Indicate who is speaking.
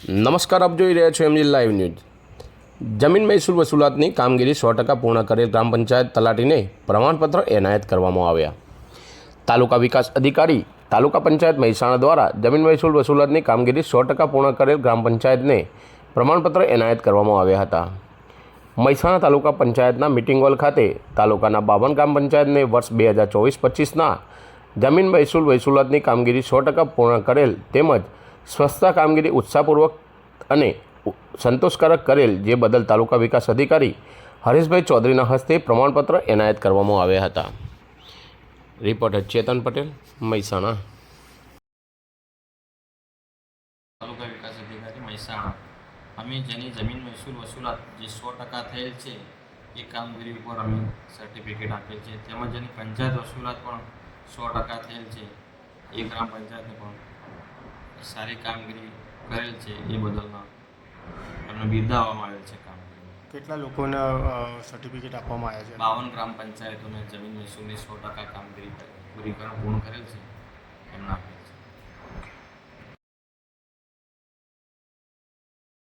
Speaker 1: નમસ્કાર, આપ જોઈ રહ્યા છો એમજી લાઈવ ન્યૂઝ। જમીન મહેસૂલ વસૂલાતની કામગીરી 100% પૂર્ણ કરેલ ગ્રામ પંચાયત તલાટીને પ્રમાણપત્ર એનાયત કરવામાં આવ્યા। તાલુકા વિકાસ અધિકારી તાલુકા પંચાયત મહેસાણા દ્વારા જમીન મહેસૂલ વસૂલાતની કામગીરી 100% પૂર્ણ કરેલ ગ્રામ પંચાયતને પ્રમાણપત્ર એનાયત કરવામાં આવ્યા હતા। મહેસાણા તાલુકા પંચાયતના મિટિંગ હોલ ખાતે તાલુકાના 52 ગ્રામ પંચાયતને વર્ષ 2024-25ના જમીન મહેસૂલ વસૂલાતની કામગીરી 100% પૂર્ણ કરેલ તેમજ સ્વચ્છતા કામગીરી ઉત્સાહપૂર્વક અને સંતોષકારક કરેલ જે બદલ તાલુકા વિકાસ અધિકારી હરીશભાઈ ચૌધરીના હસ્તે પ્રમાણપત્ર એનાયત કરવામાં આવ્યા હતા। રિપોર્ટર ચેતન પટેલ, મહેસાણા।
Speaker 2: તાલુકા વિકાસ અધિકારી મહેસાણા અમે જેની જમીન મહેસૂલ વસૂલાત જે 100% થયેલ છે એ કામગીરી ઉપર અમે સર્ટિફિકેટ આપેલ છે, તેમજ જેની પંચાયત વસૂલાત પણ 100% થયેલ છે એ ગ્રામ પંચાયતને પણ સારી કામગીરી કરેલ છે એ બદલ એમને બિરદાવવામાં આવેલ છે। કામગીરી
Speaker 3: કેટલા લોકોને સર્ટિફિકેટ આપવામાં આવ્યા છે?
Speaker 2: 52 ગ્રામ પંચાયતોને જમીન મહેસૂલની 100% કામગીરી પૂર્ણ કરેલ છે એમના